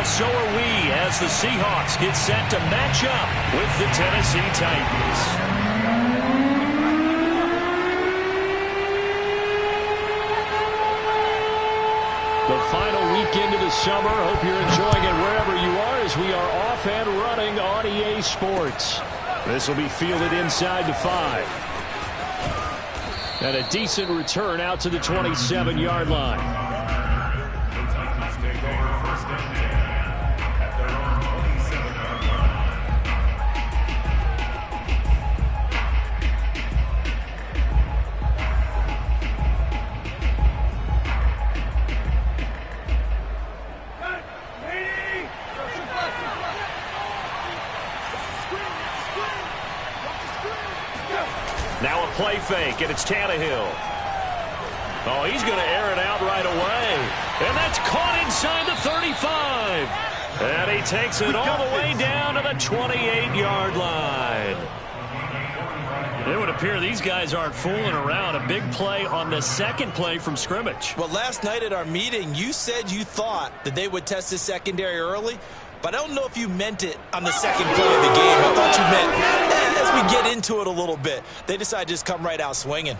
so are we as the Seahawks get set to match up with the Tennessee Titans. The final weekend of the summer. Hope you're enjoying it wherever you are as we are off and running on EA Sports. This will be fielded inside the 5. And a decent return out to the 27-yard line. Now a play fake, and it's Tannehill. Oh, he's going to air it out right away. And that's caught inside the 35. And he takes it all the way down to the 28-yard line. It would appear these guys aren't fooling around. A big play on the second play from scrimmage. Well, last night at our meeting, you said you thought that they would test the secondary early. But I don't know if you meant it on the second play of the game. I thought you meant, as we get into it a little bit, they decided to just come right out swinging.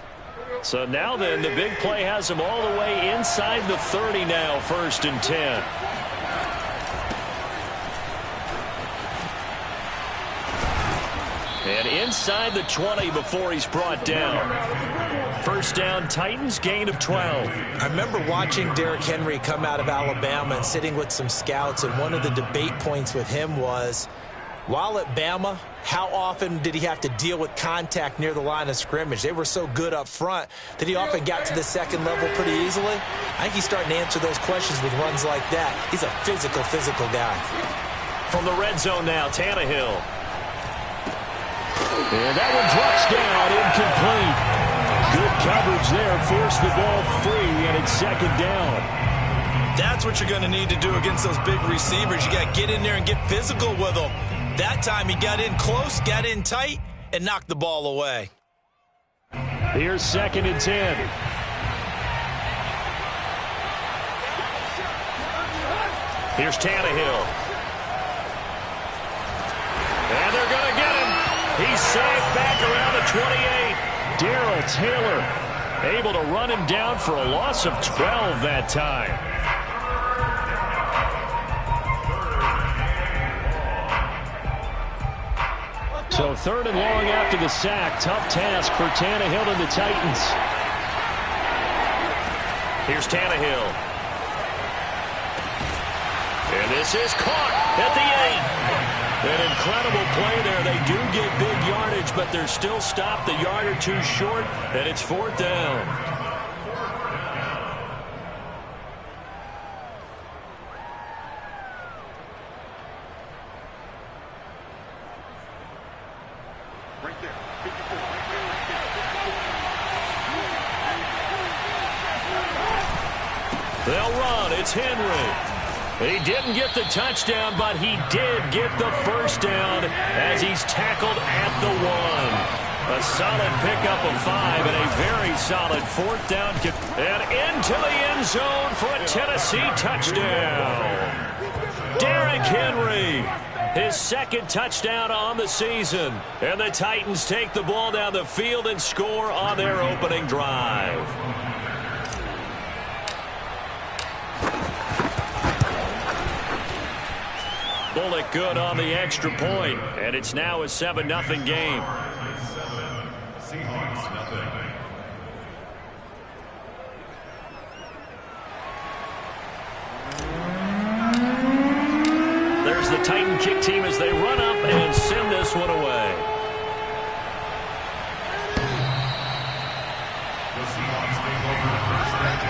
So now then, the big play has them all the way inside the 30 now, 1st and 10. And inside the 20 before he's brought down. 1st down, Titans, gain of 12. I remember watching Derrick Henry come out of Alabama and sitting with some scouts, and one of the debate points with him was, while at Bama, how often did he have to deal with contact near the line of scrimmage? They were so good up front that he often got to the second level pretty easily. I think he's starting to answer those questions with runs like that. He's a physical guy. From the red zone now, Tannehill. And that one drops down, incomplete. Good coverage there, forced the ball free, and it's 2nd down. That's what you're going to need to do against those big receivers. You got to get in there and get physical with them. That time he got in close, got in tight, and knocked the ball away. Here's 2nd and 10. Here's Tannehill. And they're going to get him. He's safe back around the 28. Darrell Taylor able to run him down for a loss of 12 that time. So 3rd and long after the sack. Tough task for Tannehill and the Titans. Here's Tannehill. And this is caught at the 8. An incredible play there. They do get big yardage, but they're still stopped a yard or two short, and it's 4th down. Right there. They'll run. It's Henry. He didn't get the touchdown, but he did get the 1st down as he's tackled at the 1. A solid pickup of 5 and a very solid 4th down. And into the end zone for a Tennessee touchdown. Derrick Henry, his 2nd touchdown on the season. And the Titans take the ball down the field and score on their opening drive. Bullock good on the extra point, and it's now a 7-0 game. Seahawks, nothing. There's the Titan kick team as they run up and send this one away. The Seahawks take over the 1st down.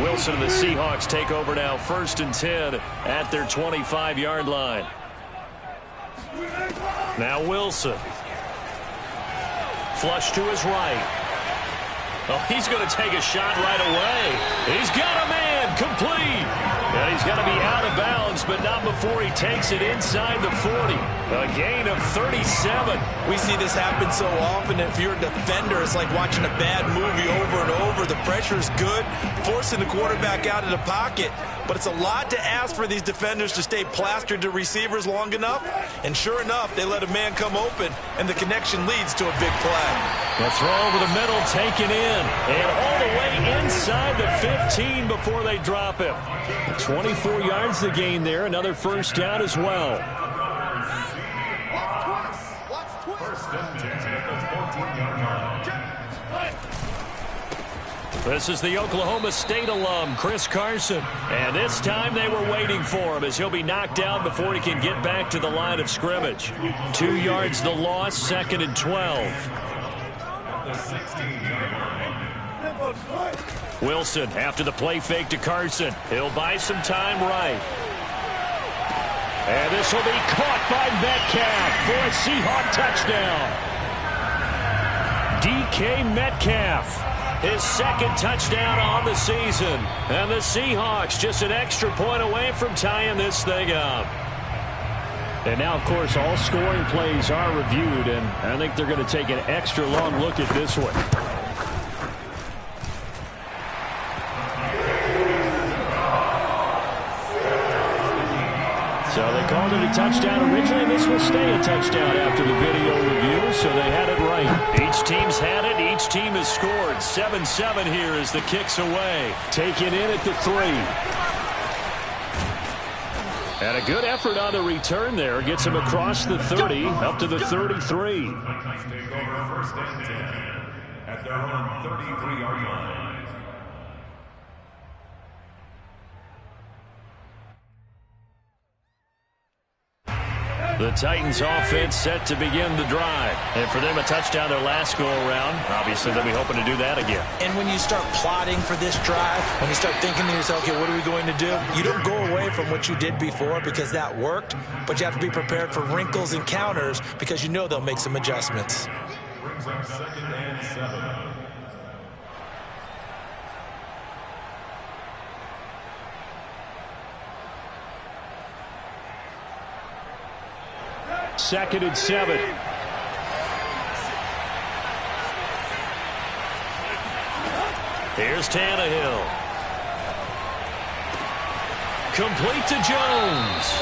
Wilson and the Seahawks take over now, 1st and 10 at their 25-yard line. Now Wilson. Flush to his right. Oh, he's going to take a shot right away. He's got a man, complete. And he's got to be out of bounds, but not before he takes it inside the 40. A gain of 37. We see this happen so often. If you're a defender, it's like watching a bad movie over and over. The pressure's good, forcing the quarterback out of the pocket. But it's a lot to ask for these defenders to stay plastered to receivers long enough. And sure enough, they let a man come open, and the connection leads to a big play. The throw over the middle taken in. And all the way inside the 15 before they drop him. 24 yards to gain there. Another first down as well. First and 10 at the 14-yard line. This is the Oklahoma State alum, Chris Carson. And this time they were waiting for him as he'll be knocked down before he can get back to the line of scrimmage. 2 yards the loss, 2nd and 12. The 16-yard line. Wilson after the play fake to Carson. He'll buy some time right. And this will be caught by Metcalf for a Seahawk touchdown. DK Metcalf. His 2nd touchdown on the season. And the Seahawks just an extra point away from tying this thing up. And now, of course, all scoring plays are reviewed, and I think they're going to take an extra long look at this one. So they called it a touchdown originally, and this will stay a touchdown after the video review, so they had it right. Each team's had it. Each team has scored. 7-7 here as the kick's away. Taken in at the 3. And a good effort on the return there. Gets him across the 30, up to the 33. Take over 1st and 10 at their own 33-yard line. The Titans offense set to begin the drive. And for them, a touchdown their last go-around. Obviously, they'll be hoping to do that again. And when you start plotting for this drive, when you start thinking to yourself, okay, what are we going to do? You don't go away from what you did before because that worked, but you have to be prepared for wrinkles and counters because you know they'll make some adjustments. Brings up 2nd and 7. Second and 7. Here's Tannehill. Complete to Jones.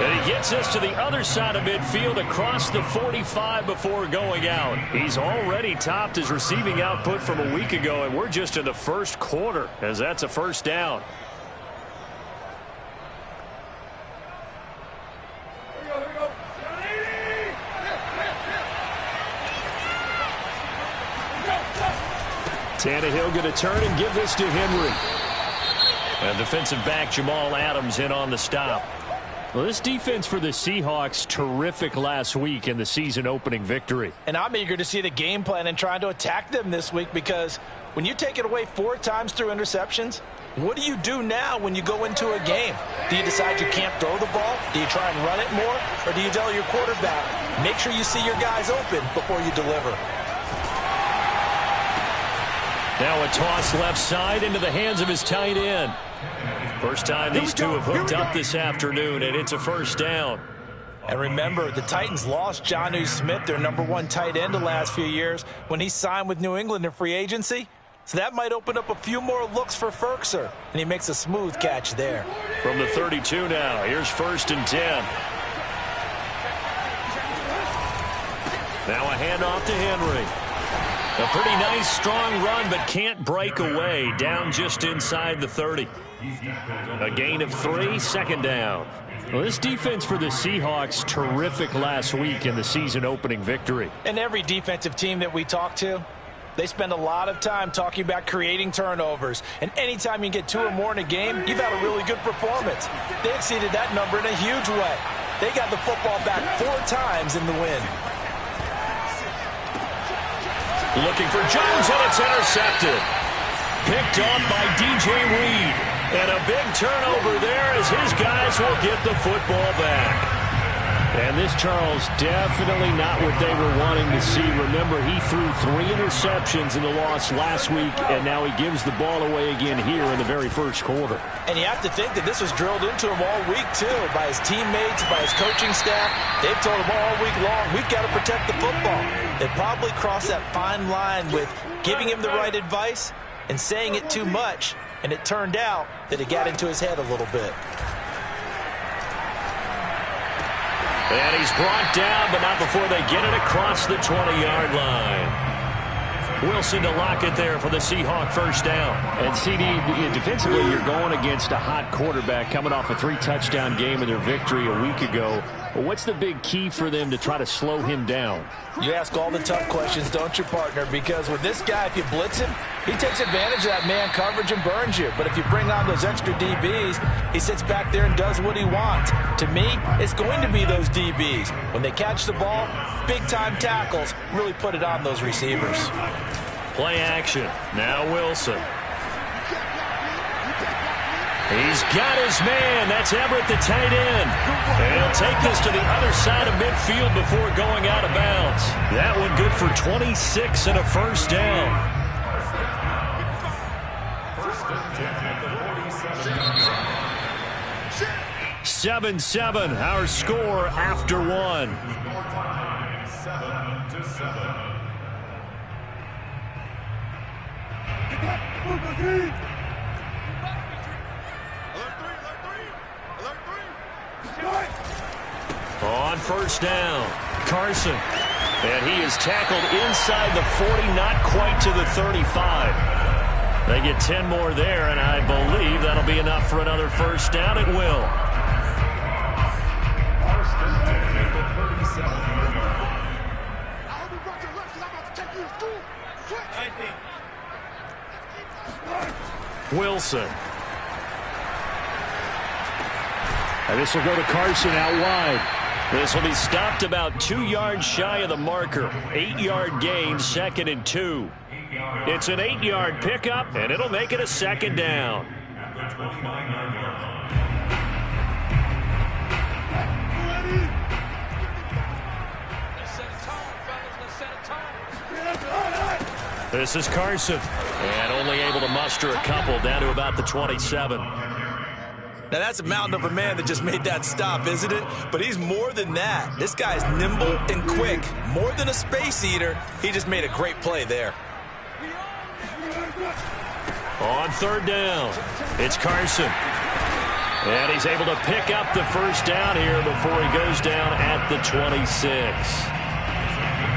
And he gets us to the other side of midfield across the 45 before going out. He's already topped his receiving output from a week ago, and we're just in the first quarter as that's a first down. Tannehill going to turn and give this to Henry. And defensive back Jamal Adams in on the stop. Well, this defense for the Seahawks, terrific last week in the season opening victory. And I'm eager to see the game plan and trying to attack them this week because when you take it away 4 times through interceptions, what do you do now when you go into a game? Do you decide you can't throw the ball? Do you try and run it more? Or do you tell your quarterback, make sure you see your guys open before you deliver? Now a toss left side into the hands of his tight end. First time these two have hooked up this afternoon, and it's a first down. And remember, the Titans lost Jonnu Smith, their #1 tight end the last few years, when he signed with New England in free agency. So that might open up a few more looks for Ferkser, and he makes a smooth catch there. From the 32 now, here's 1st and 10. Now a handoff to Henry. A pretty nice, strong run, but can't break away. Down just inside the 30. A gain of 3, 2nd down. Well, this defense for the Seahawks, terrific last week in the season opening victory. And every defensive team that we talk to, they spend a lot of time talking about creating turnovers. And anytime you get 2 or more in a game, you've had a really good performance. They exceeded that number in a huge way. They got the football back 4 times in the win. Looking for Jones, and it's intercepted. Picked off by DJ Reed. And a big turnover there as his guys will get the football back. And this, Charles, definitely not what they were wanting to see. Remember, he threw 3 interceptions in the loss last week, and now he gives the ball away again here in the very first quarter. And you have to think that this was drilled into him all week, too, by his teammates, by his coaching staff. They've told him all week long, we've got to protect the football. They probably crossed that fine line with giving him the right advice and saying it too much, and it turned out that it got into his head a little bit. And he's brought down, but not before they get it across the 20-yard line. Wilson to lock it there for the Seahawk first down. And CD, defensively, you're going against a hot quarterback coming off a 3-touchdown game in their victory a week ago. But what's the big key for them to try to slow him down? You ask all the tough questions, don't you, partner? Because with this guy, if you blitz him, he takes advantage of that man coverage and burns you. But if you bring on those extra DBs, he sits back there and does what he wants. To me, it's going to be those DBs. When they catch the ball, big-time tackles really put it on ththose receivers. Play action. Now Wilson. He's got his man. That's Everett, the tight end. And he'll take this to the other side of midfield before going out of bounds. That one good for 26 and a first down. 7-7, our score after one. 7-7. On first down, Carson. And he is tackled inside the 40, not quite to the 35. They get 10 more there, and I believe that'll be enough for another first down. It will. Wilson. And this will go to Carson out wide. This will be stopped about 2 yards shy of the marker. 8-yard gain, 2nd and 2. It's an 8-yard pickup, and it'll make it a second down. This is Carson, and only able to muster a couple down to about the 27. Now, that's a mountain of a man that just made that stop, isn't it? But he's more than that. This guy's nimble and quick. More than a space eater, he just made a great play there. On third down, it's Carson. And he's able to pick up the first down here before he goes down at the 26.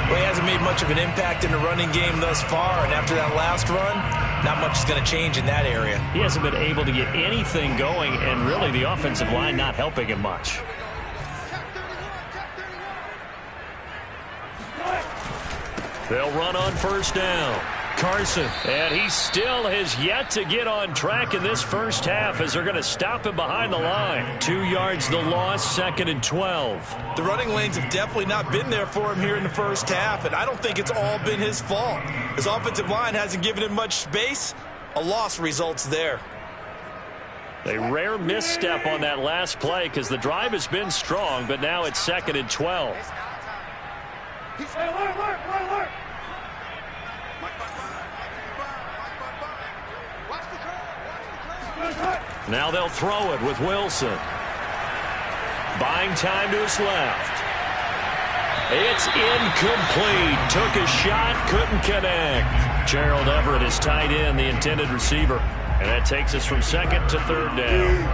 Well, he hasn't made much of an impact in the running game thus far, and after that last run, not much is going to change in that area. He hasn't been able to get anything going, and really the offensive line not helping him much. They'll run on first down. Carson, and he still has yet to get on track in this first half as they're going to stop him behind the line. 2 yards the loss, 2nd and 12. The running lanes have definitely not been there for him here in the first half, and I don't think it's all been his fault. His offensive line hasn't given him much space. A loss results there. A rare misstep on that last play because the drive has been strong, but now it's 2nd and 12. Now they'll throw it with Wilson. Buying time to his left. It's incomplete. Took a shot, couldn't connect. Gerald Everett is tight end, the intended receiver. And that takes us from 2nd to 3rd down.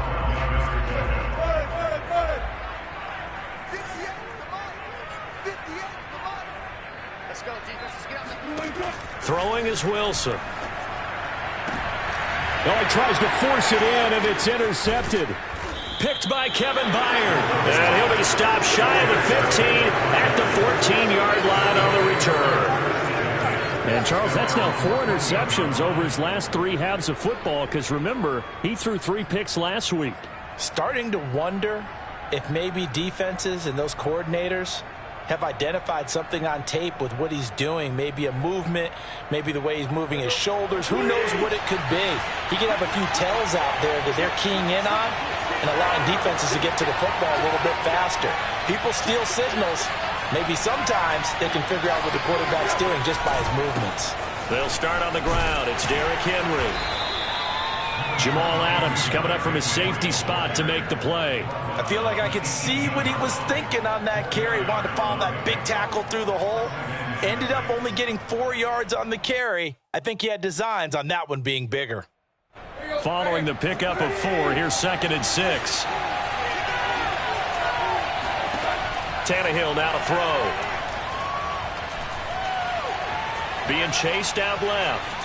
Throwing is Wilson. Oh, he tries to force it in, and it's intercepted. Picked by Kevin Byard. And he'll be stopped shy of the 15 at the 14-yard line on the return. And, Charles, that's now 4 interceptions over his last 3 halves of football because, remember, he threw 3 picks last week. Starting to wonder if maybe defenses and those coordinators have identified something on tape with what he's doing. Maybe a movement, maybe the way he's moving his shoulders. Who knows what it could be? He could have a few tells out there that they're keying in on and allowing defenses to get to the football a little bit faster. People steal signals. Maybe sometimes they can figure out what the quarterback's doing just by his movements. They'll start on the ground. It's Derrick Henry. Jamal Adams coming up from his safety spot to make the play. I feel like I could see what he was thinking on that carry. Wanted to follow that big tackle through the hole. Ended up only getting 4 yards on the carry. I think he had designs on that one being bigger. Following the pickup of 4, here's 2nd and 6. Tannehill now to throw. Being chased out left.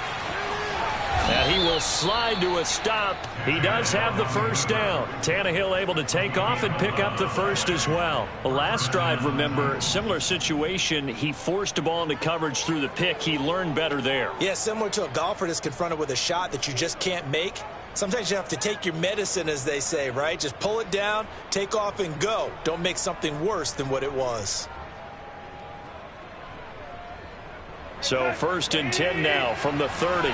And he will slide to a stop. He does have the first down. Tannehill able to take off and pick up the first as well. The last drive, remember, similar situation. He forced a ball into coverage through the pick. He learned better there. Yeah, similar to a golfer that's confronted with a shot that you just can't make. Sometimes you have to take your medicine, as they say, right? Just pull it down, take off, and go. Don't make something worse than what it was. So 1st and 10 now from the 30.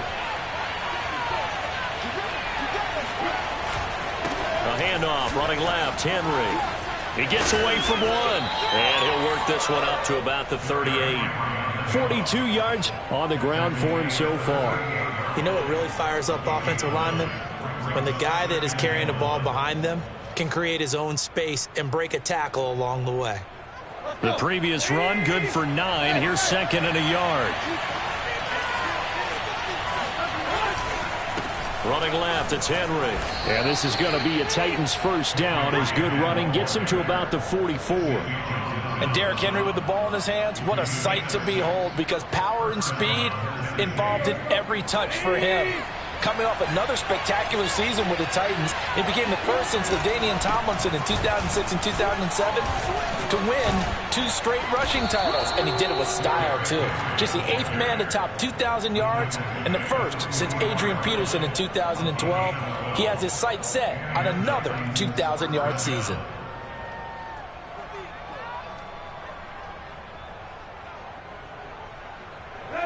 A handoff, running left, Henry. He gets away from one, and he'll work this one up to about the 38. 42 yards on the ground for him so far. You know what really fires up offensive linemen? When the guy that is carrying the ball behind them can create his own space and break a tackle along the way. The previous run, good for 9. Here's 2nd and a yard. Running left, it's Henry. And this is going to be a Titans first down as good running gets him to about the 44. And Derrick Henry with the ball in his hands, what a sight to behold, because power and speed involved in every touch for him. Coming off another spectacular season with the Titans, it became the first since LaDainian Tomlinson in 2006 and 2007 to win 2 straight rushing titles, and he did it with style too. Just the 8th man to top 2,000 yards and the first since Adrian Peterson in 2012. He has his sights set on another 2,000-yard season.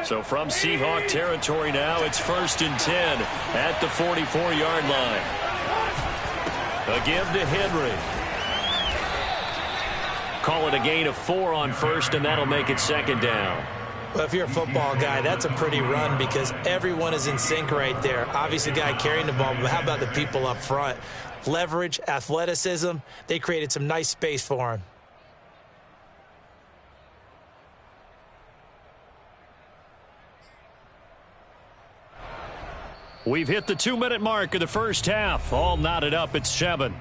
So from Seahawk territory now, it's 1st and 10 at the 44-yard line. A give to Henry. Call it a gain of 4 on 1st, and that'll make it 2nd down. Well, if you're a football guy, that's a pretty run because everyone is in sync right there. Obviously, the guy carrying the ball, but how about the people up front? Leverage, athleticism, they created some nice space for him. We've hit the 2-minute mark of the first half. All knotted up at 7.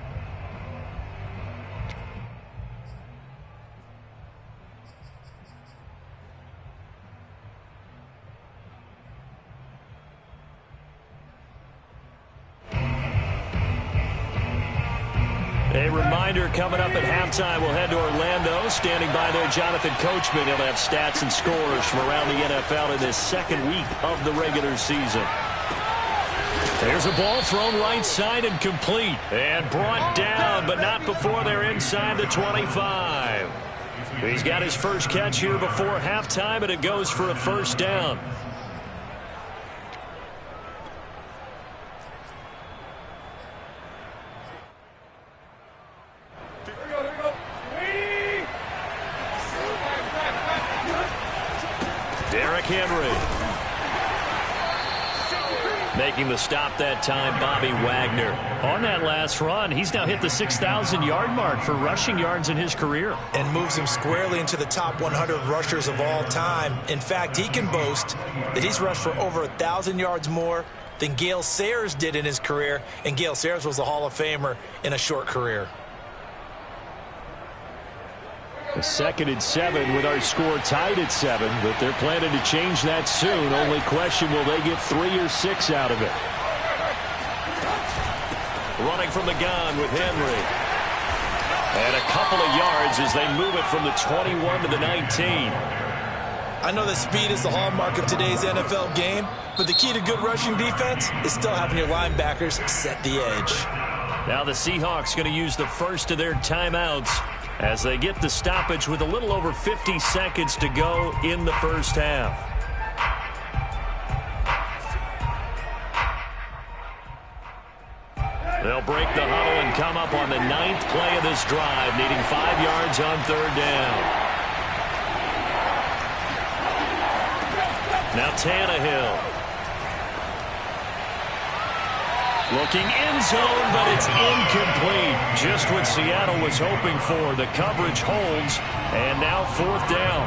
A reminder coming up at halftime. We'll head to Orlando. Standing by there, Jonathan Coachman. He'll have stats and scores from around the NFL in this 2nd week of the regular season. There's a ball thrown right side and complete. And brought down, but not before they're inside the 25. He's got his first catch here before halftime, and it goes for a first down. Derrick Henry. Making the stop that time, Bobby Wagner. On that last run, he's now hit the 6,000-yard mark for rushing yards in his career. And moves him squarely into the top 100 rushers of all time. In fact, he can boast that he's rushed for over 1,000 yards more than Gale Sayers did in his career. And Gale Sayers was a Hall of Famer in a short career. A 2nd and 7 with our score tied at 7, but they're planning to change that soon. Only question, will they get 3 or 6 out of it? Running from the gun with Henry. And a couple of yards as they move it from the 21 to the 19. I know that speed is the hallmark of today's NFL game, but the key to good rushing defense is still having your linebackers set the edge. Now the Seahawks going to use the first of their timeouts. as they get the stoppage with a little over 50 seconds to go in the first half. They'll break the huddle and come up on the 9th play of this drive, needing 5 yards on 3rd down. Now Tannehill. Looking end zone, but it's incomplete. Just what Seattle was hoping for. The coverage holds, and now 4th down.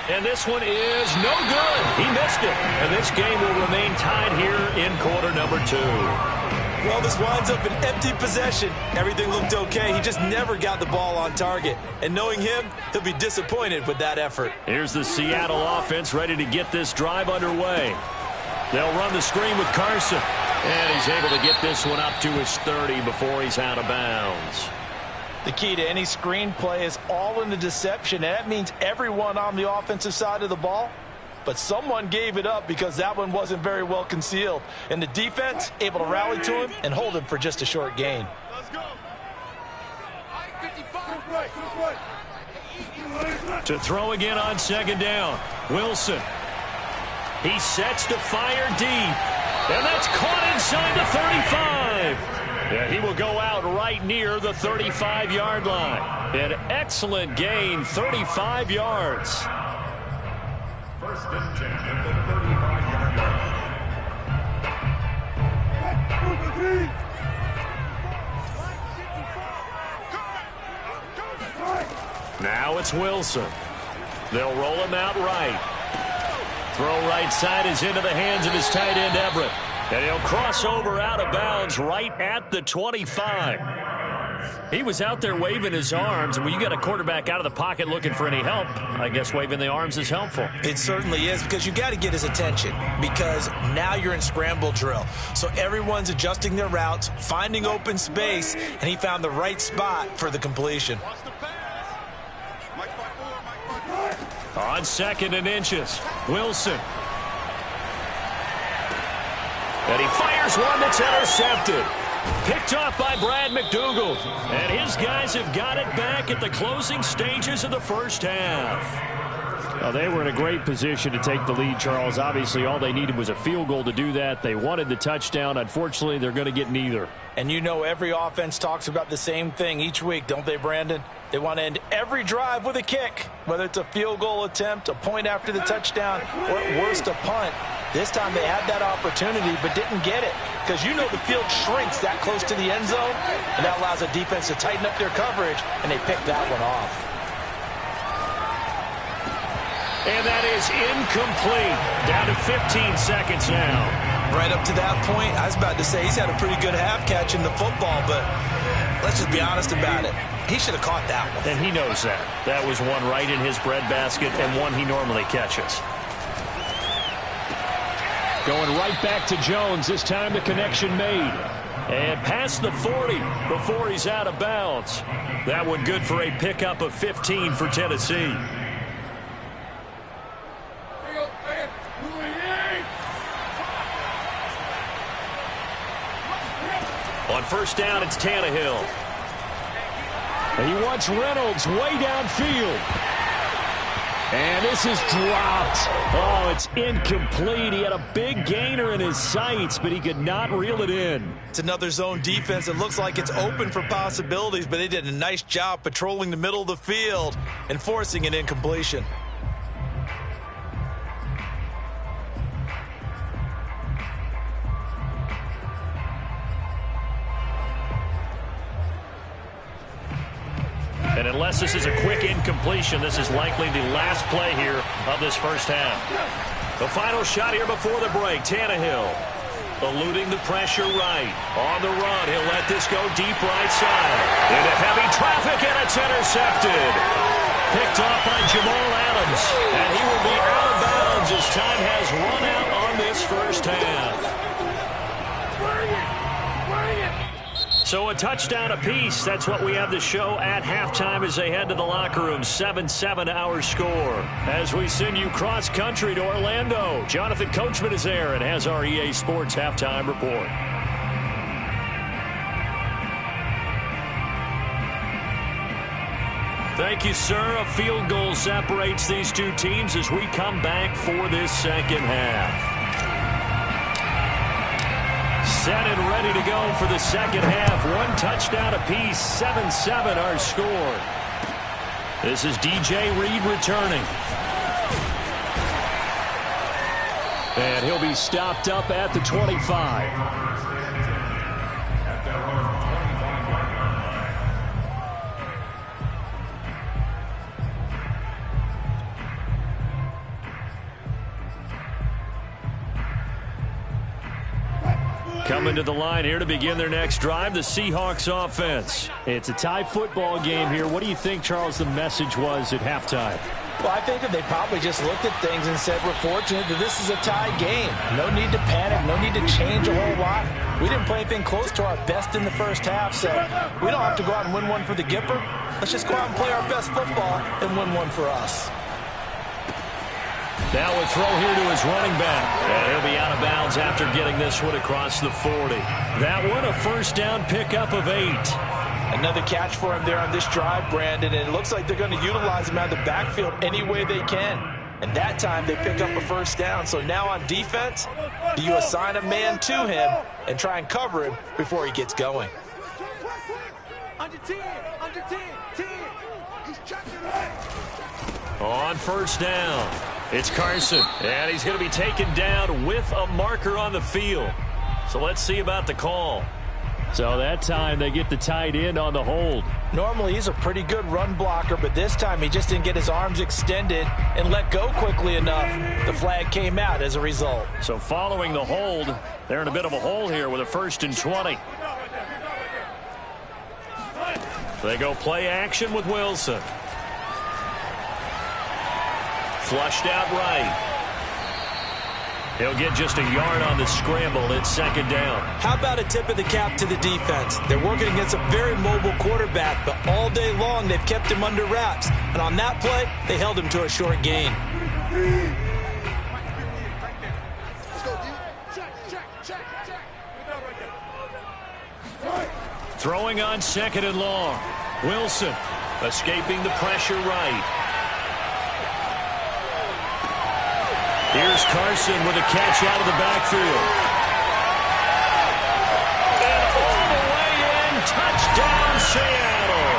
And this one is no good. He missed it. And this game will remain tied here in quarter number 2. Well, this winds up an empty possession. Everything looked okay. He just never got the ball on target. And knowing him, he'll be disappointed with that effort. Here's the Seattle offense ready to get this drive underway. They'll run the screen with Carson. And he's able to get this one up to his 30 before he's out of bounds. The key to any screen play is all in the deception, and that means everyone on the offensive side of the ball. But someone gave it up because that one wasn't very well concealed. And the defense able to rally to him and hold him for just a short gain. Let's go. To throw again on 2nd down. Wilson. He sets to fire deep. And that's caught inside the 35. Yeah, he will go out right near the 35-yard line. An excellent gain, 35 yards. First and 10 at the 35-yard line. Now it's Wilson. They'll roll him out right. Throw right side is into the hands of his tight end, Everett. And he'll cross over out of bounds right at the 25. He was out there waving his arms, and when you got a quarterback out of the pocket looking for any help, I guess waving the arms is helpful. It certainly is, because you got to get his attention, because now you're in scramble drill. So everyone's adjusting their routes, finding open space, and he found the right spot for the completion. On 2nd and inches, Wilson. And he fires one that's intercepted. Picked off by Brad McDougald. And his guys have got it back at the closing stages of the first half. Well, they were in a great position to take the lead, Charles. Obviously, all they needed was a field goal to do that. They wanted the touchdown. Unfortunately, they're going to get neither. And you know every offense talks about the same thing each week, don't they, Brandon? They want to end every drive with a kick, whether it's a field goal attempt, a point after the touchdown, or at worst, a punt. This time they had that opportunity but didn't get it, because you know the field shrinks that close to the end zone, and that allows the defense to tighten up their coverage, and they picked that one off. And that is incomplete. Down to 15 seconds now. Right up to that point, I was about to say he's had a pretty good half catching the football, but let's just be honest about it. He should have caught that one. And he knows that. That was one right in his breadbasket and one he normally catches. Going right back to Jones. This time the connection made. And past the 40 before he's out of bounds. That one good for a pickup of 15 for Tennessee. On 1st down, it's Tannehill. And he wants Reynolds way downfield. And this is dropped. Oh, it's incomplete. He had a big gainer in his sights, but he could not reel it in. It's another zone defense. It looks like it's open for possibilities, but they did a nice job patrolling the middle of the field and forcing an incompletion. And unless this is a quick incompletion, this is likely the last play here of this first half. The final shot here before the break. Tannehill eluding the pressure right. On the run, he'll let this go deep right side. Into heavy traffic, and it's intercepted. Picked off by Jamal Adams. And he will be out of bounds as time has run out on this first half. So a touchdown apiece. That's what we have to show at halftime as they head to the locker room. 7-7 our score. As we send you cross-country to Orlando, Jonathan Coachman is there and has our EA Sports halftime report. Thank you, sir. A field goal separates these two teams as we come back for this second half. Set and ready to go for the second half. One touchdown apiece, 7-7 our score. This is DJ Reed returning. And he'll be stopped up at the 25. Coming to the line here to begin their next drive, the Seahawks offense. It's a tie football game here. What do you think, Charles, the message was at halftime? Well, I think that they probably just looked at things and said, we're fortunate that this is a tie game. No need to panic. No need to change a whole lot. We didn't play anything close to our best in the first half, so we don't have to go out and win one for the Gipper. Let's just go out and play our best football and win one for us. Now a throw here to his running back. And he'll be out of bounds after getting this one across the 40. That one a first down pickup of 8. Another catch for him there on this drive, Brandon, and it looks like they're going to utilize him out of the backfield any way they can. And that time they pick up a first down. So now on defense, do you assign a man to him and try and cover him before he gets going? Under 10, 10. He's checking it. On first down, it's Carson, and he's going to be taken down with a marker on the field. So let's see about the call. So that time they get the tight end on the hold. Normally he's a pretty good run blocker, but this time he just didn't get his arms extended and let go quickly enough. The flag came out as a result. So following the hold, they're in a bit of a hole here with a 1st and 20. They go play action with Wilson. Flushed out right. He'll get just a yard on the scramble. It's 2nd down. How about a tip of the cap to the defense? They're working against a very mobile quarterback, but all day long they've kept him under wraps. And on that play, they held him to a short gain. Throwing on 2nd and long. Wilson escaping the pressure right. Here's Carson with a catch out of the backfield. And all the way in, touchdown Seattle.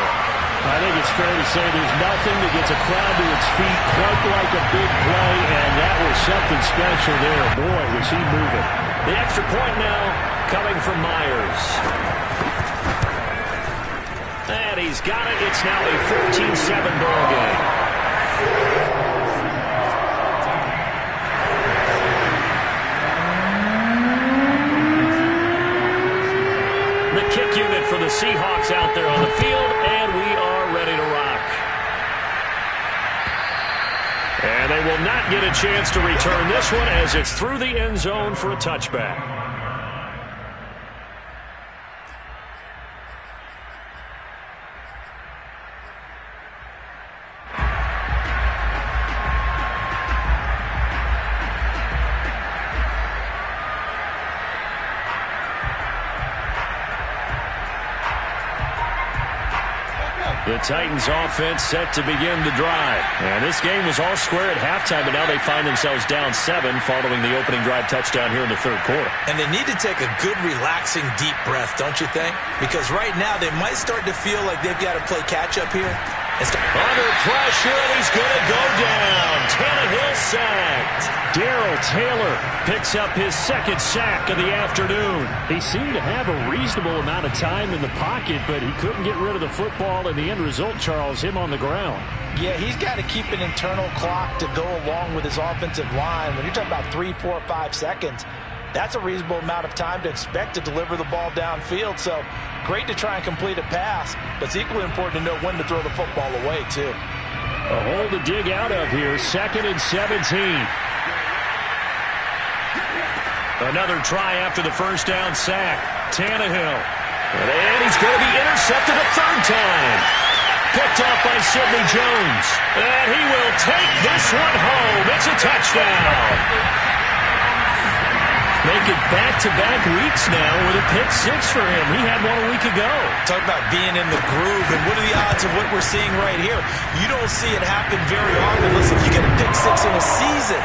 I think it's fair to say there's nothing that gets a crowd to its feet quite like a big play, and that was something special there. Boy, was he moving. The extra point now coming from Myers. And he's got it. It's now a 14-7 ball game. The kick unit for the Seahawks out there on the field, and we are ready to rock. And they will not get a chance to return this one as it's through the end zone for a touchback. The Titans offense set to begin the drive. And this game was all square at halftime, but now they find themselves down 7 following the opening drive touchdown here in the 3rd quarter. And they need to take a good, relaxing, deep breath, don't you think? Because right now they might start to feel like they've got to play catch-up here. Under pressure, and he's going to go down. Tannehill sacked. Darrell Taylor picks up his 2nd sack of the afternoon. He seemed to have a reasonable amount of time in the pocket, but he couldn't get rid of the football, and the end result, Charles, him on the ground. Yeah, he's got to keep an internal clock to go along with his offensive line. When you're talking about 3, 4, 5 seconds, that's a reasonable amount of time to expect to deliver the ball downfield. So great to try and complete a pass, but it's equally important to know when to throw the football away, too. A hole to dig out of here, 2nd and 17. Another try after the first down sack. Tannehill And he's going to be intercepted a third time. Picked up by Sidney Jones. And he will take this one home. It's a touchdown. Make it back-to-back weeks now with a pick six for him. He had one a week ago. Talk about being in the groove, and what are the odds of what we're seeing right here? You don't see it happen very often. Listen, you get a pick six in a season.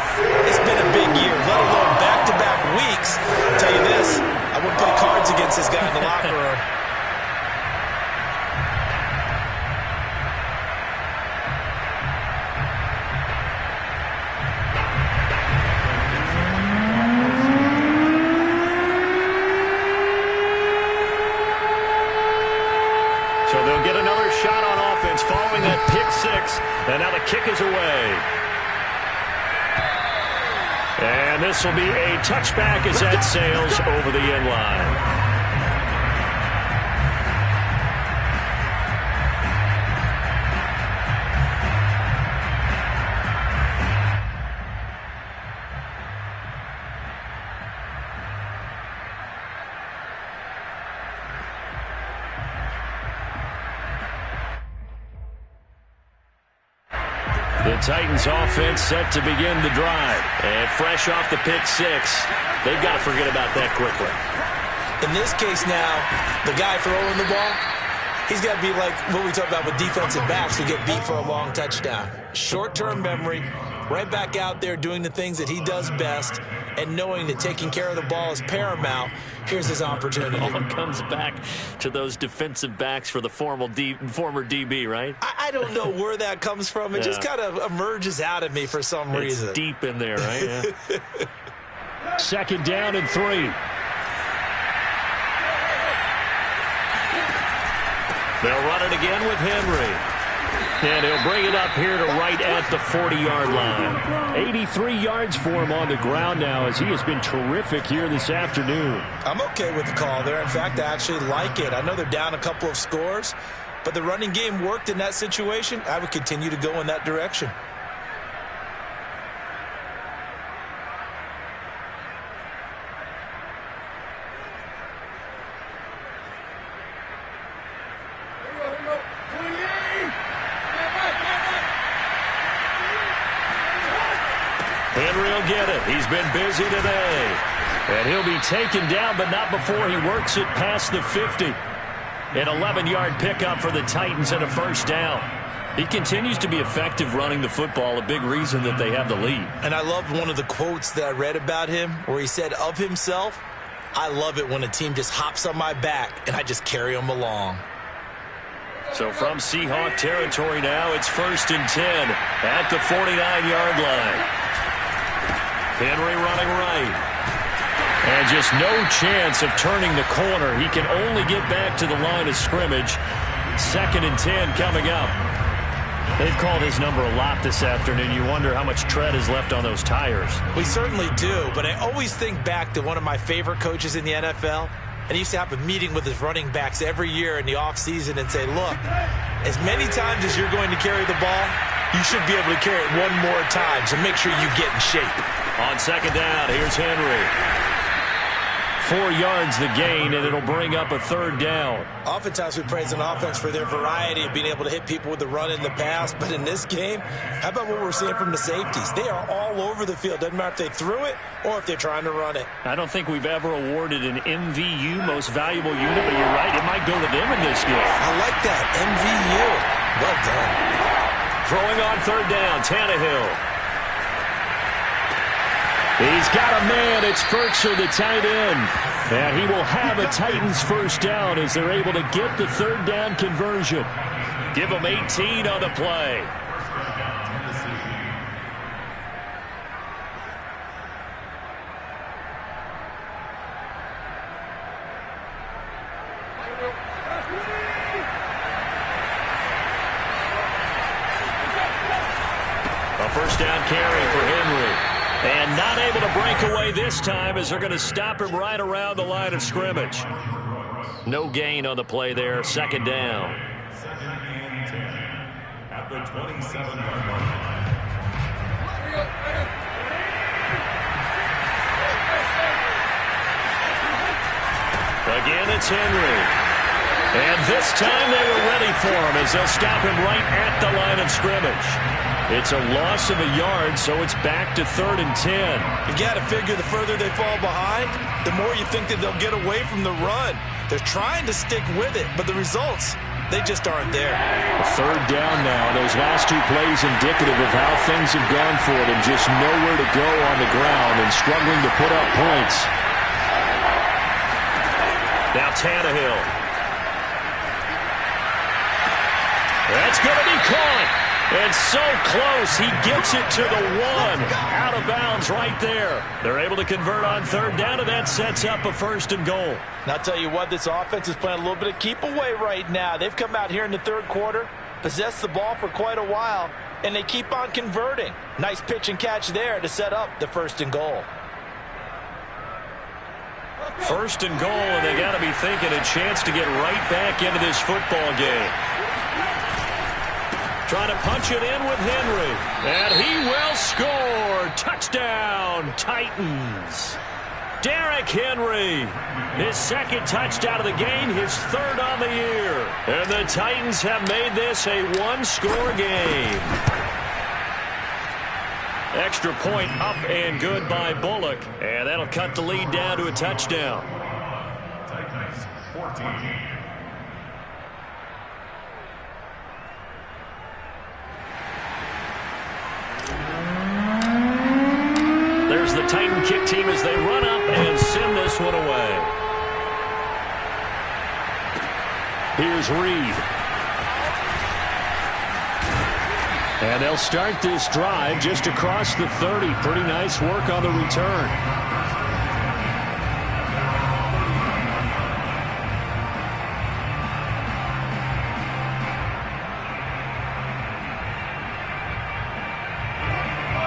It's been a big year, let alone back-to-back weeks. I'll tell you this, I wouldn't play cards against this guy in the locker room. So they'll get another shot on offense following that pick six. And now the kick is away. And this will be a touchback as that sails over the end line. The Titans offense set to begin the drive. And fresh off the pick six, they've got to forget about that quickly. In this case now, the guy throwing the ball, he's got to be like what we talk about with defensive backs who get beat for a long touchdown. Short-term memory, right back out there doing the things that he does best, and knowing that taking care of the ball is paramount. Here's his opportunity. All comes back to those defensive backs for the former DB, right? I don't know where that comes from. It just kind of emerges out of me for some reason. It's deep in there, right? Yeah. Second down and 3. They'll run it again with Henry. And he'll bring it up here to right at the 40-yard line. 83 yards for him on the ground now as he has been terrific here this afternoon. I'm okay with the call there. In fact, I actually like it. I know they're down a couple of scores, but the running game worked in that situation. I would continue to go in that direction. Henry will get it. He's been busy today. And he'll be taken down, but not before he works it past the 50. An 11-yard pickup for the Titans and a first down. He continues to be effective running the football, a big reason that they have the lead. And I loved one of the quotes that I read about him where he said of himself, I love it when a team just hops on my back and I just carry them along. So from Seahawk territory now, it's 1st and 10 at the 49-yard line. Henry running right. And just no chance of turning the corner. He can only get back to the line of scrimmage. 2nd and 10 coming up. They've called his number a lot this afternoon. You wonder how much tread is left on those tires. We certainly do, but I always think back to one of my favorite coaches in the NFL. And he used to have a meeting with his running backs every year in the offseason and say, look, as many times as you're going to carry the ball, you should be able to carry it one more time, so make sure you get in shape. On 2nd down, here's Henry. 4 yards the gain, and it'll bring up a 3rd down. Oftentimes we praise an offense for their variety of being able to hit people with the run in the pass, but in this game, how about what we're seeing from the safeties? They are all over the field. Doesn't matter if they threw it or if they're trying to run it. I don't think we've ever awarded an MVU, most valuable unit, but you're right, it might go to them in this game. I like that, MVU. Well done. Throwing on 3rd down, Tannehill. He's got a man. It's Firkser, the tight end. And he will have a Titans first down as they're able to get the 3rd down conversion. Give him 18 on the play. A first down carry for Henry. And not able to break away this time as they're going to stop him right around the line of scrimmage. No gain on the play there. 2nd down. 2nd and 10 at the 27-yard line. Again, it's Henry. And this time they were ready for him as they'll stop him right at the line of scrimmage. It's a loss of a yard, so it's back to 3rd and 10. You got to figure the further they fall behind, the more you think that they'll get away from the run. They're trying to stick with it, but the results, they just aren't there. 3rd down now. Those last 2 plays indicative of how things have gone for them. Just nowhere to go on the ground and struggling to put up points. Now Tannehill. That's going to be caught. And so close, he gets it to the 1. Out of bounds right there. They're able to convert on 3rd down, and that sets up a 1st and goal. And I'll tell you what, this offense is playing a little bit of keep away right now. They've come out here in the 3rd quarter, possessed the ball for quite a while, and they keep on converting. Nice pitch and catch there to set up the 1st and goal. 1st and goal, and they got to be thinking a chance to get right back into this football game. Trying to punch it in with Henry. And he will score. Touchdown, Titans. Derrick Henry. His 2nd touchdown of the game, his 3rd on the year. And the Titans have made this a 1-score game. Extra point up and good by Bullock. And that'll cut the lead down to a touchdown. Titans 14. There's the Titan kick team as they run up and send this one away. Here's Reed. And they'll start this drive just across the 30. Pretty nice work on the return.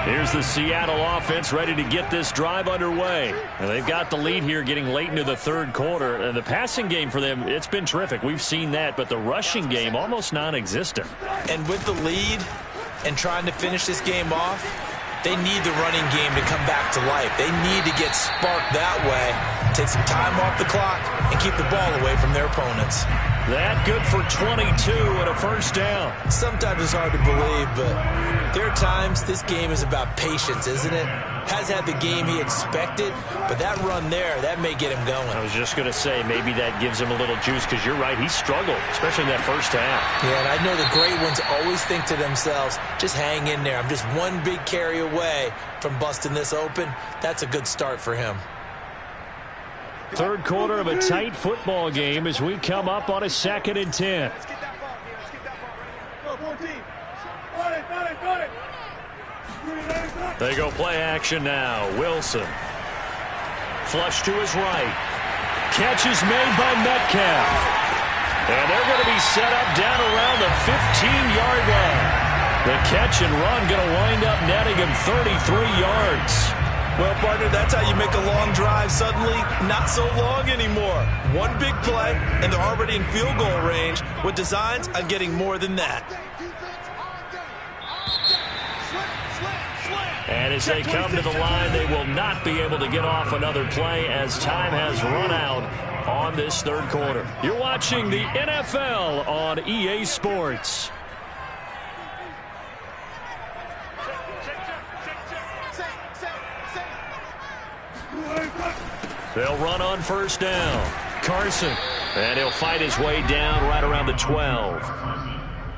Here's the Seattle offense ready to get this drive underway. And they've got the lead here getting late into the 3rd quarter. And the passing game for them, it's been terrific. We've seen that, but the rushing game almost non-existent. And with the lead and trying to finish this game off, they need the running game to come back to life. They need to get sparked that way, take some time off the clock, and keep the ball away from their opponents. That good for 22 and a 1st down. Sometimes it's hard to believe, but there are times this game is about patience, isn't it? Has had the game he expected, but that run there, that may get him going. I was just going to say, maybe that gives him a little juice, because you're right, he struggled, especially in that 1st half. Yeah, and I know the great ones always think to themselves, just hang in there. I'm just one big carry away from busting this open. That's a good start for him. 3rd quarter of a tight football game as we come up on a 2nd and 10. Let's get that ball. Let's get that ball. Go, 14. Got it. They go play action now. Wilson. Flush to his right. Catch is made by Metcalf. And they're going to be set up down around the 15-yard line. The catch and run going to wind up netting him 33 yards. Well, partner, that's how you make a long drive suddenly not so long anymore. One big play, and they're already in field goal range with designs on getting more than that. And as they come to the line, they will not be able to get off another play as time has run out on this 3rd quarter. You're watching the NFL on EA Sports. They'll run on 1st down. Carson. And he'll fight his way down right around the 12.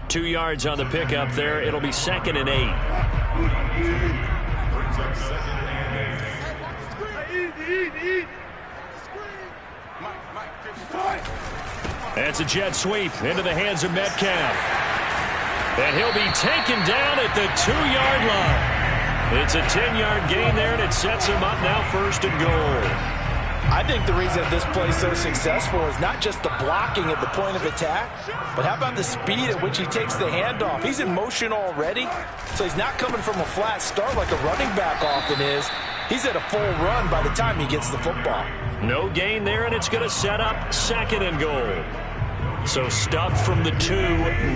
2 yards on the pickup there. It'll be 2nd and 8. That's a jet sweep into the hands of Metcalf. And he'll be taken down at the 2-yard line. It's a 10-yard gain there, and it sets him up now 1st and goal. I think the reason this play is so successful is not just the blocking at the point of attack, but how about the speed at which he takes the handoff? He's in motion already, so he's not coming from a flat start like a running back often is. He's at a full run by the time he gets the football. No gain there, and it's going to set up 2nd and goal. So stuffed from the 2,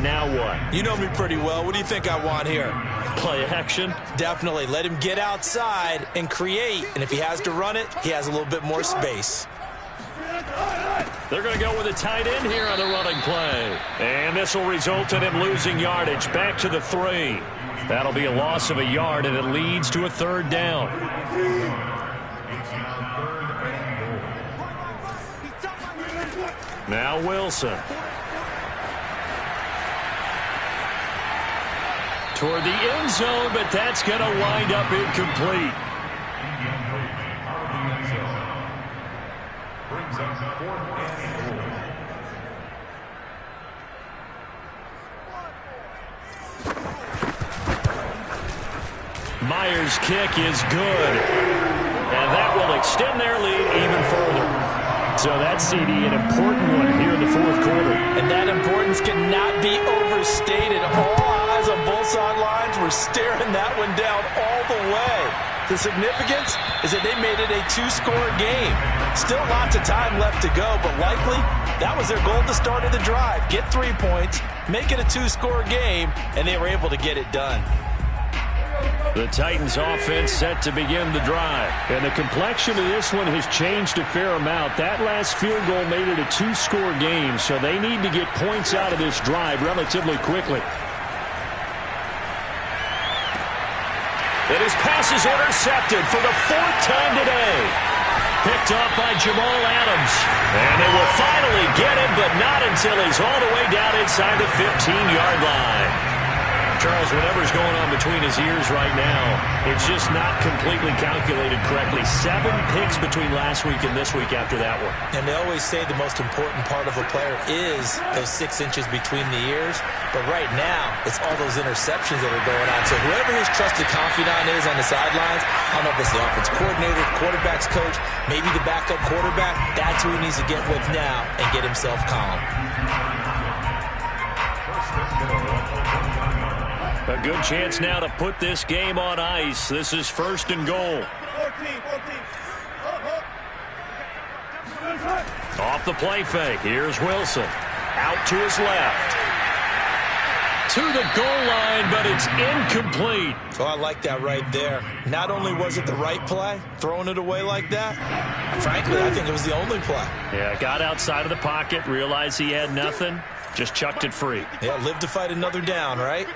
now what? You know me pretty well. What do you think I want here? Play action? Definitely. Let him get outside and create. And if he has to run it, he has a little bit more space. They're going to go with a tight end here on the running play. And this will result in him losing yardage back to the 3. That'll be a loss of a yard, and it leads to a 3rd down. Now Wilson. Toward the end zone, but that's going to wind up incomplete. Myers' kick is good. And that will extend their lead even further. So that, CD, an important one here in the 4th quarter. And that importance cannot be overstated. All eyes on both sidelines were staring that one down all the way. The significance is that they made it a 2-score game. Still lots of time left to go, but likely that was their goal at the start of the drive. Get 3 points, make it a 2-score game, and they were able to get it done. The Titans offense set to begin the drive. And the complexion of this one has changed a fair amount. That last field goal made it a 2-score game, so they need to get points out of this drive relatively quickly. And his pass is intercepted for the 4th time today. Picked off by Jamal Adams. And they will finally get him, but not until he's all the way down inside the 15-yard line. Charles, whatever's going on between his ears right now, it's just not completely calculated correctly. 7 picks between last week and this week after that one. And they always say the most important part of a player is those 6 inches between the ears. But right now, it's all those interceptions that are going on. So whoever his trusted confidant is on the sidelines, I don't know if it's the offense coordinator, the quarterback's coach, maybe the backup quarterback, that's who he needs to get with now and get himself calm. A good chance now to put this game on ice. This is 1st and goal. 14. Off the play fake. Here's Wilson. Out to his left. To the goal line, but it's incomplete. Oh, I like that right there. Not only was it the right play, throwing it away like that, frankly, I think it was the only play. Yeah, got outside of the pocket, realized he had nothing, just chucked it free. Yeah, live to fight another down, right?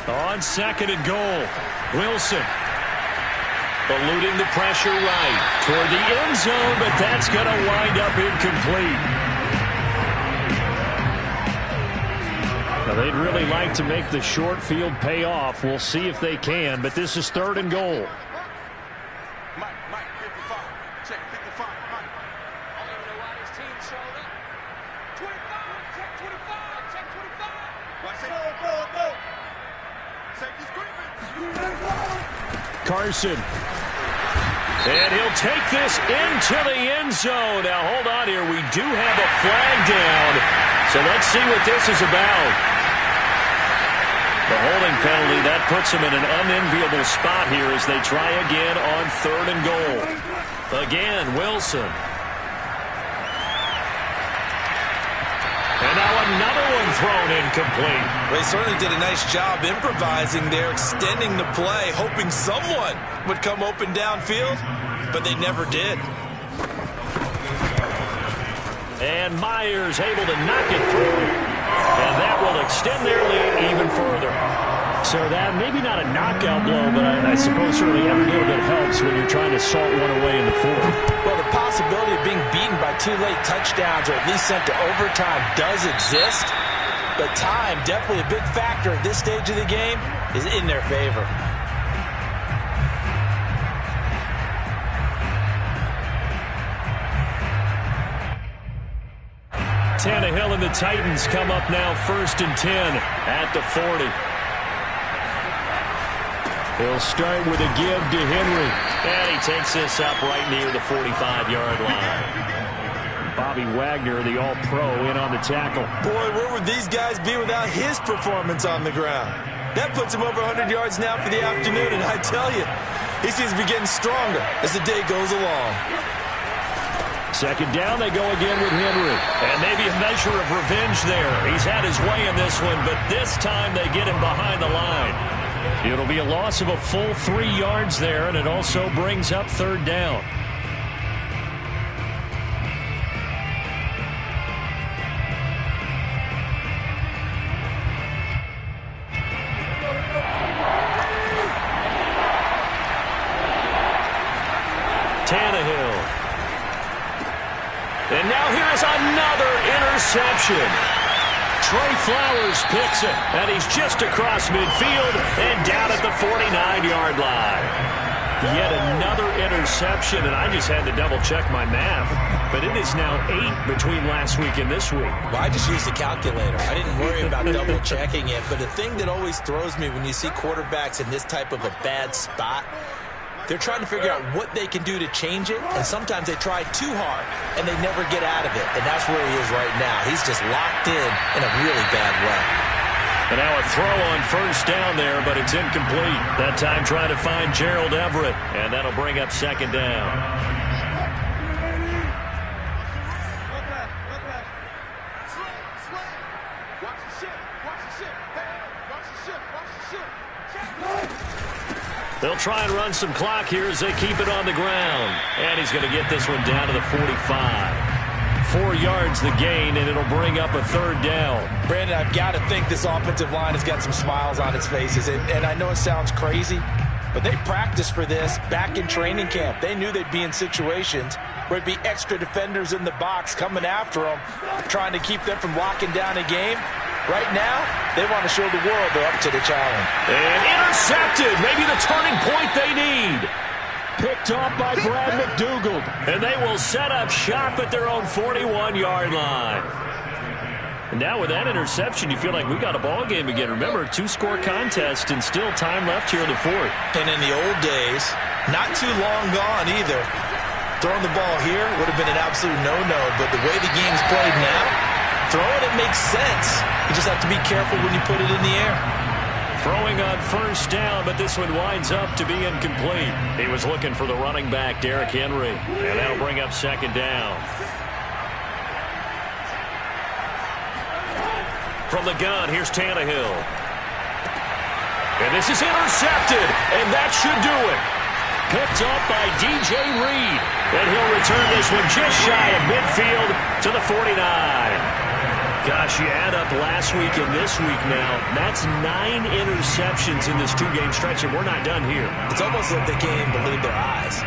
On 2nd and goal, Wilson eluding the pressure right toward the end zone, but that's going to wind up incomplete. Now, they'd really like to make the short field pay off. We'll see if they can, but this is 3rd and goal. Mike, 55. Check 55, Mike. I don't even know why this team showed up. 25, check 25, check 25. Watch it. Go. Safety screaming. Carson. And he'll take this into the end zone. Now, hold on here. We do have a flag down. So let's see what this is about. The holding penalty, that puts them in an unenviable spot here as they try again on 3rd and goal. Again, Wilson. And now another one thrown incomplete. They certainly did a nice job improvising there, extending the play, hoping someone would come open downfield, but they never did. And Myers able to knock it through. And that will extend their lead even further. So that, maybe not a knockout blow, but I suppose certainly every little bit helps when you're trying to salt one away in the 4th. Well, the possibility of being beaten by 2 late touchdowns or at least sent to overtime does exist. But time, definitely a big factor at this stage of the game, is in their favor. Tannehill and the Titans come up now 1st and 10 at the 40. He'll start with a give to Henry. And he takes this up right near the 45-yard line. Bobby Wagner, the All-Pro, in on the tackle. Boy, where would these guys be without his performance on the ground? That puts him over 100 yards now for the afternoon, and I tell you, he seems to be getting stronger as the day goes along. Second down, they go again with Henry. And maybe a measure of revenge there. He's had his way in this one, but this time they get him behind the line. It'll be a loss of a full 3 yards there, and it also brings up third down. Tannehill. And now here is another interception. Trey Flowers picks it, and he's just across midfield and down at the 49-yard line. Yet another interception, and I just had to double-check my math. But it is now 8 between last week and this week. Well, I just used a calculator. I didn't worry about double-checking it. But the thing that always throws me when you see quarterbacks in this type of a bad spot, they're trying to figure out what they can do to change it, and sometimes they try too hard, and they never get out of it. And that's where he is right now. He's just locked in a really bad way. And now a throw on first down there, but it's incomplete. That time trying to find Gerald Everett, and that'll bring up second down. They'll try and run some clock here as they keep it on the ground. And he's going to get this one down to the 45. 4 yards the gain, and it'll bring up a third down. Brandon, I've got to think this offensive line has got some smiles on its faces. And I know it sounds crazy, but they practiced for this back in training camp. They knew they'd be in situations where it'd be extra defenders in the box coming after them, trying to keep them from locking down a game. Right now, they want to show the world they're up to the challenge. And intercepted. Maybe the turning point they need. Picked off by Brad McDougald. And they will set up shop at their own 41-yard line. And now with that interception, you feel like we got a ball game again. Remember, 2-score contest and still time left here in the fourth. And in the old days, not too long gone either, throwing the ball here would have been an absolute no-no. But the way the game's played now, throwing it makes sense. You just have to be careful when you put it in the air. Throwing on first down, but this one winds up to be incomplete. He was looking for the running back, Derrick Henry, and that'll bring up second down. From the gun, here's Tannehill. And this is intercepted, and that should do it. Picked up by DJ Reed, and he'll return this one just shy of midfield to the 49. Gosh, you add up last week and this week now, that's 9 interceptions in this 2-game stretch, and we're not done here. It's almost like they can't even believe their eyes.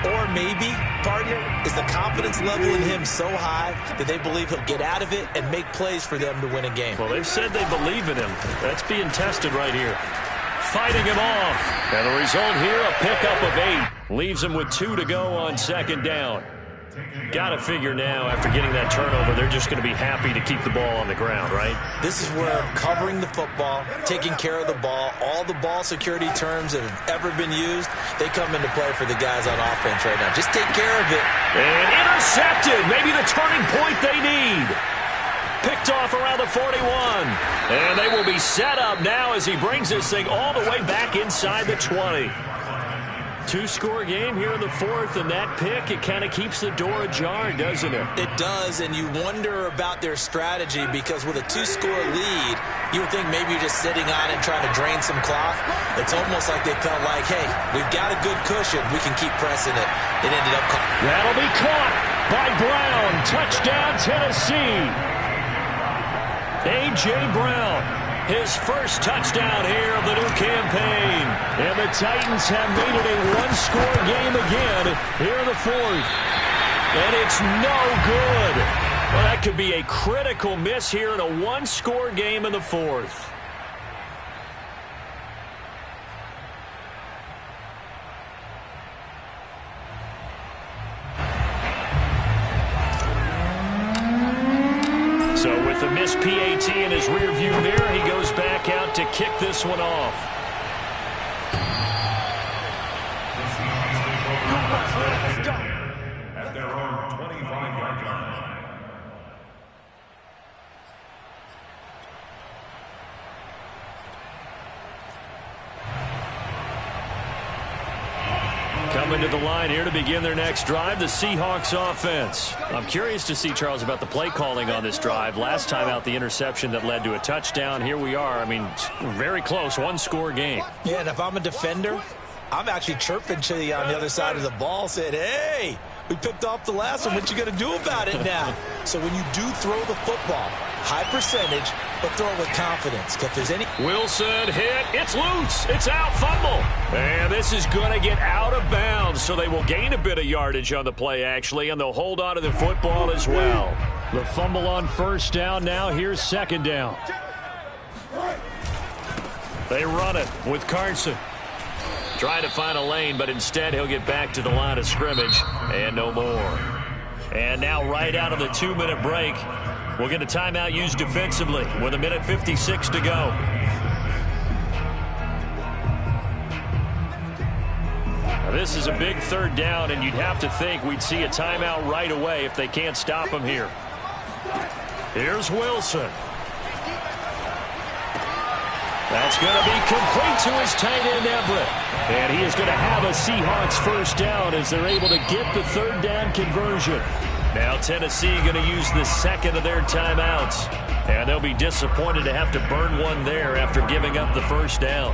Or maybe, partner, is the confidence level in him so high that they believe he'll get out of it and make plays for them to win a game. Well, they've said they believe in him. That's being tested right here. Fighting him off. And the result here, a pickup of 8. Leaves him with 2 to go on second down. Got to figure now, after getting that turnover, they're just going to be happy to keep the ball on the ground, right? This is where covering the football, taking care of the ball, all the ball security terms that have ever been used, they come into play for the guys on offense right now. Just take care of it. And intercepted. Maybe the turning point they need. Picked off around the 41. And they will be set up now as he brings this thing all the way back inside the 20. 2-score game here in the fourth, and that pick, it kind of keeps the door ajar, doesn't it? It does, and you wonder about their strategy because with a 2-score lead, you would think maybe you're just sitting on it trying to drain some clock. It's almost like they felt like, hey, we've got a good cushion. We can keep pressing it. It ended up caught. That'll be caught by Brown. Touchdown, Tennessee. A.J. Brown. His first touchdown here of the new campaign. And the Titans have made it a 1-score game again here in the fourth. And it's no good. Well, that could be a critical miss here in a 1-score game in the fourth. So with the missed PAT in his rearview mirror, he goes back out to kick this one off. At their own 25-yard line. coming to the line here to begin their next drive, the Seahawks offense. I'm curious to see, Charles, about the play calling on this drive. Last time out, the interception that led to a touchdown. Here we are. I mean, very close, one-score game. Yeah, and if I'm a defender, I'm actually chirping to you on the other side of the ball, saying, hey, we picked off the last one. What you going to do about it now? So when you do throw the football, high percentage, but throw it with confidence. If there's any... Wilson hit. It's loose. It's out. Fumble. And this is going to get out of bounds, so they will gain a bit of yardage on the play, actually, and they'll hold on to the football as well. The fumble on first down. Now here's second down. They run it with Carson. Trying to find a lane, but instead he'll get back to the line of scrimmage and no more. And now right out of the 2-minute break, we'll get a timeout used defensively with 1:56 to go. Now this is a big third down, and you'd have to think we'd see a timeout right away if they can't stop him here. Here's Wilson. That's going to be complete to his tight end, Everett. And he is going to have a Seahawks first down as they're able to get the third down conversion. Now Tennessee going to use the second of their timeouts. And they'll be disappointed to have to burn one there after giving up the first down.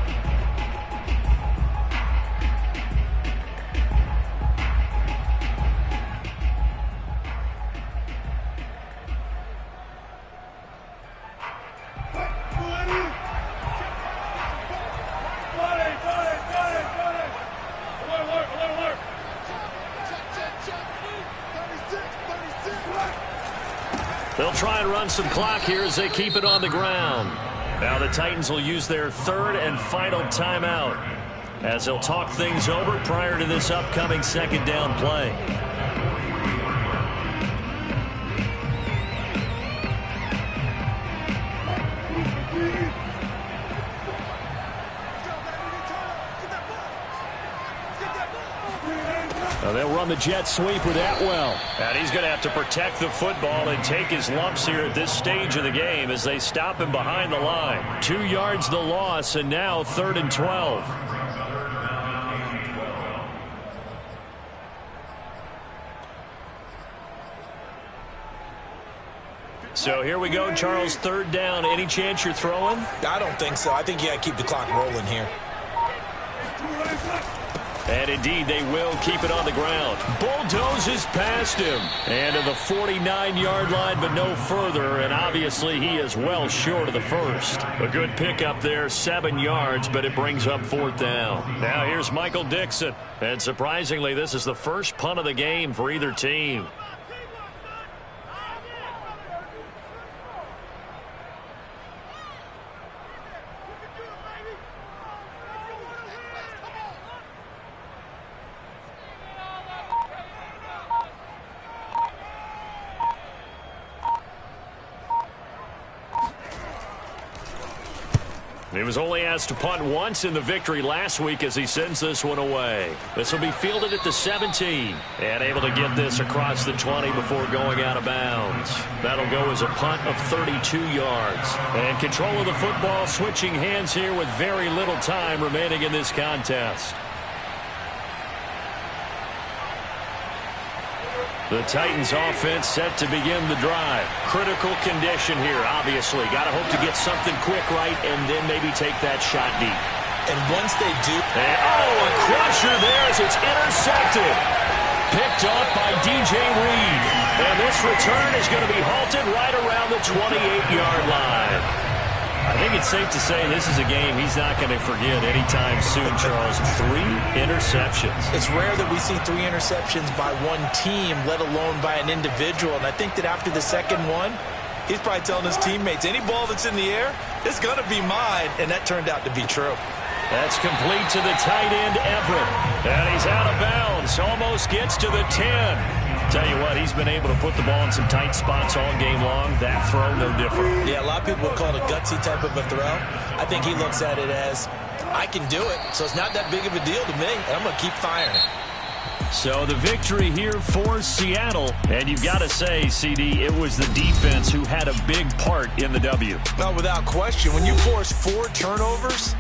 They'll try and run some clock here as they keep it on the ground. Now the Titans will use their third and final timeout as they'll talk things over prior to this upcoming second down play. They'll run the jet sweep with Atwell. And he's going to have to protect the football and take his lumps here at this stage of the game as they stop him behind the line. 2 yards the loss, and now 3rd and 12. So here we go, Charles, third down. Any chance you're throwing? I don't think so. I think you got to keep the clock rolling here. And indeed, they will keep it on the ground. Bulldozes past him. And to the 49-yard line, but no further. And obviously, he is well short of the first. A good pickup there, 7 yards, but it brings up 4th down. Now here's Michael Dixon. And surprisingly, this is the first punt of the game for either team. He was only asked to punt once in the victory last week as he sends this one away. This will be fielded at the 17. And able to get this across the 20 before going out of bounds. That'll go as a punt of 32 yards. And control of the football switching hands here with very little time remaining in this contest. The Titans offense set to begin the drive. Critical condition here, obviously. Got to hope to get something quick right and then maybe take that shot deep. And once they do... a crusher there as it's intercepted. Picked off by DJ Reed. And this return is going to be halted right around the 28-yard line. I think it's safe to say this is a game he's not going to forget anytime soon, Charles. 3 interceptions. It's rare that we see 3 interceptions by one team, let alone by an individual. And I think that after the second one, he's probably telling his teammates, any ball that's in the air, it's going to be mine. And that turned out to be true. That's complete to the tight end, Everett. And he's out of bounds. Almost gets to the 10. Tell you what, he's been able to put the ball in some tight spots all game long. That throw, no different. Yeah, a lot of people would call it a gutsy type of a throw. I think he looks at it as, I can do it, so it's not that big of a deal to me, and I'm going to keep firing. So the victory here for Seattle. And you've got to say, CD, it was the defense who had a big part in the W. No, without question. When you force 4 turnovers,